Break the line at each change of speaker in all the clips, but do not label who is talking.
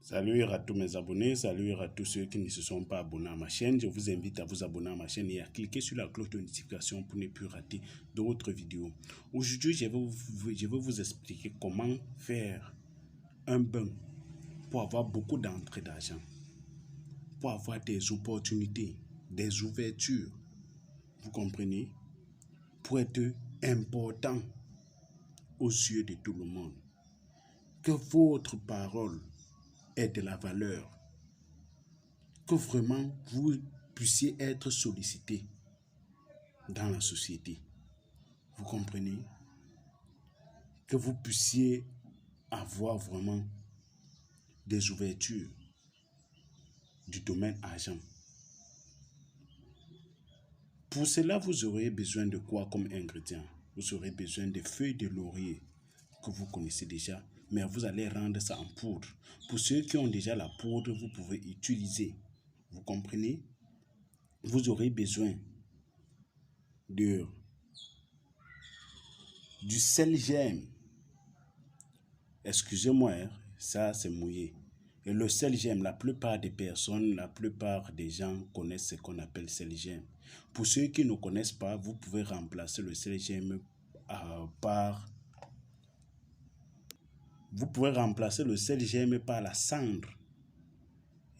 Salut à tous mes abonnés, salut à tous ceux qui ne se sont pas abonnés à ma chaîne. Je vous invite à vous abonner à ma chaîne et à cliquer sur la cloche de notification pour ne plus rater d'autres vidéos. Aujourd'hui, je vais vous expliquer comment faire un bain pour avoir beaucoup d'entrées d'argent, pour avoir des opportunités, des ouvertures. Vous comprenez? Pour être important aux yeux de tout le monde. Que votre parole ait de la valeur. Que vraiment vous puissiez être sollicité dans la société. Vous comprenez? Que vous puissiez avoir vraiment des ouvertures du domaine argent. Pour cela, vous aurez besoin de quoi comme ingrédient? Vous aurez besoin de feuilles de laurier que vous connaissez déjà, mais vous allez rendre ça en poudre. Pour ceux qui ont déjà la poudre, vous pouvez utiliser. Vous comprenez? Vous aurez besoin du sel gemme. Excusez-moi, ça c'est mouillé. Et le sel gemme, la plupart des personnes, la plupart des gens connaissent ce qu'on appelle sel gemme. Pour ceux qui ne connaissent pas, vous pouvez remplacer le sel gemme par... Vous pouvez remplacer le sel gemme par la cendre.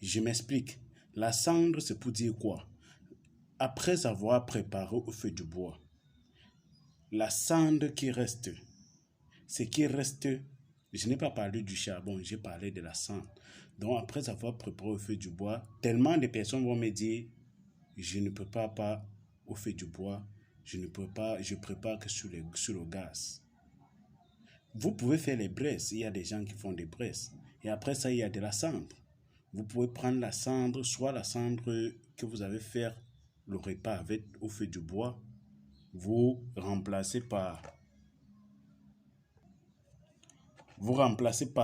Je m'explique. La cendre, c'est pour dire quoi? Après avoir préparé au feu du bois, la cendre qui reste, ce qui reste, je n'ai pas parlé du charbon, j'ai parlé de la cendre. Donc après avoir préparé au feu du bois, tellement de personnes vont me dire, je ne prépare pas au feu du bois, je prépare que sur le gaz. Vous pouvez faire les braises, il y a des gens qui font des braises. Et après ça, il y a de la cendre. Vous pouvez prendre la cendre, soit la cendre que vous avez fait le repas avec au feu du bois, vous remplacez par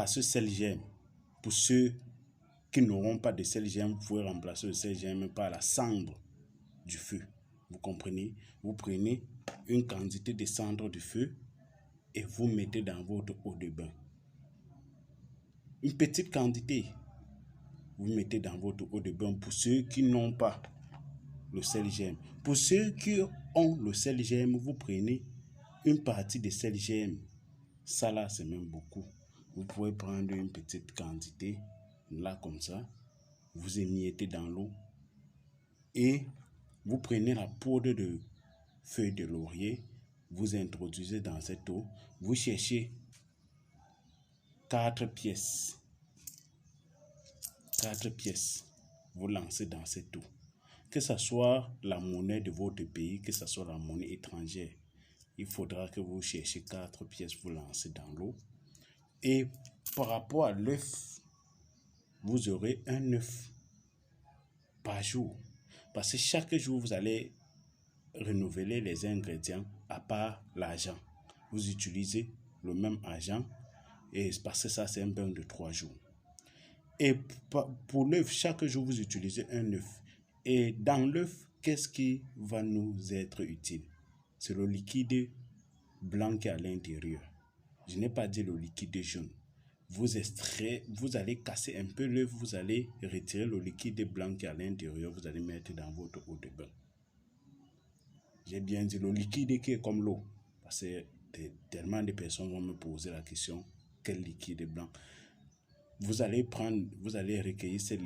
ce sel gemme. Pour ceux qui n'auront pas de sel gemme, vous pouvez remplacer le sel gemme par la cendre du feu. Vous comprenez? Vous prenez une quantité de cendre du feu et vous mettez dans votre eau de bain. Une petite quantité, vous mettez dans votre eau de bain pour ceux qui n'ont pas le sel gemme. Pour ceux qui ont le sel gemme, vous prenez une partie de sel gemme. Ça là, c'est même beaucoup. Vous pouvez prendre une petite quantité, là comme ça, vous émiettez dans l'eau et vous prenez la poudre de feuilles de laurier, vous introduisez dans cette eau, vous cherchez 4 pièces. 4 pièces, vous lancez dans cette eau. Que ce soit la monnaie de votre pays, que ce soit la monnaie étrangère, il faudra que vous cherchiez 4 pièces, vous lancez dans l'eau. Et par rapport à l'œuf, vous aurez un œuf par jour. Parce que chaque jour, vous allez renouveler les ingrédients à part l'argent. Vous utilisez le même argent et parce que ça, c'est un bain de 3 jours. Et pour l'œuf, chaque jour, vous utilisez un œuf. Et dans l'œuf, qu'est-ce qui va nous être utile? C'est le liquide blanc qui est à l'intérieur. Je n'ai pas dit le liquide jaune. Vous allez casser un peu l'œuf, vous allez retirer le liquide blanc qui est à l'intérieur, vous allez mettre dans votre eau de bain. J'ai bien dit le liquide qui est comme l'eau. Parce que tellement de personnes vont me poser la question, quel liquide blanc? Vous allez recueillir cette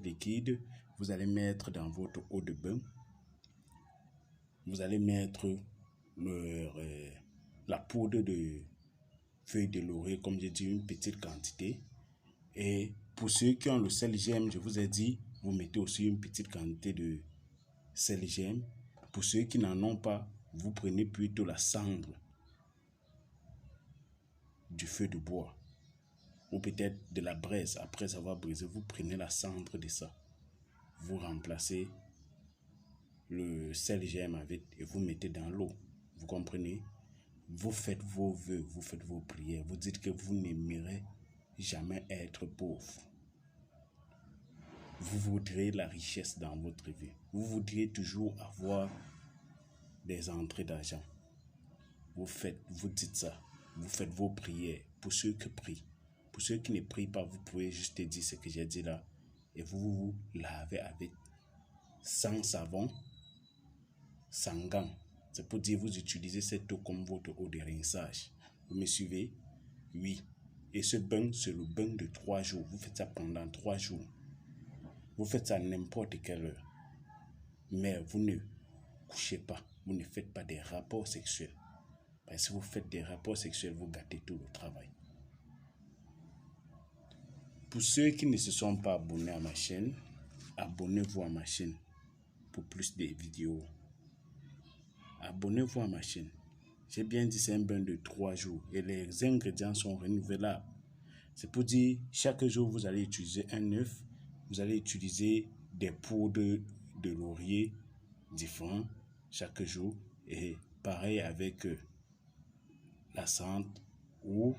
liquide, vous allez mettre dans votre eau de bain. Vous allez mettre la poudre de feuilles de laurier, comme j'ai dit, une petite quantité. Et pour ceux qui ont le sel gemme, je vous ai dit, vous mettez aussi une petite quantité de sel gemme. Pour ceux qui n'en ont pas, vous prenez plutôt la cendre du feu de bois ou peut-être de la braise. Après avoir brisé, vous prenez la cendre de ça. Vous remplacez le sel gemme avec et vous mettez dans l'eau. Vous comprenez? Vous faites vos vœux, vous faites vos prières. Vous dites que vous n'aimerez jamais être pauvre. Vous voudrez la richesse dans votre vie. Vous voudriez toujours avoir des entrées d'argent. Vous dites ça. Vous faites vos prières pour ceux qui prient. Pour ceux qui ne prient pas, vous pouvez juste dire ce que j'ai dit là. Et vous lavez avec sans savon, sans gants. C'est pour dire vous utilisez cette eau comme votre eau de rinçage. Vous me suivez? Oui. Et ce bain, c'est le bain de 3 jours. Vous faites ça pendant 3 jours. Vous faites ça à n'importe quelle heure. Mais vous ne couchez pas. Vous ne faites pas des rapports sexuels. Parce que si vous faites des rapports sexuels, vous gâtez tout le travail. Pour ceux qui ne se sont pas abonnés à ma chaîne, abonnez-vous à ma chaîne pour plus de vidéos. Abonnez-vous à ma chaîne. J'ai bien dit c'est un bain de 3 jours et les ingrédients sont renouvelables. C'est pour dire chaque jour vous allez utiliser un œuf, vous allez utiliser des poudres de laurier différents chaque jour et pareil avec la menthe ou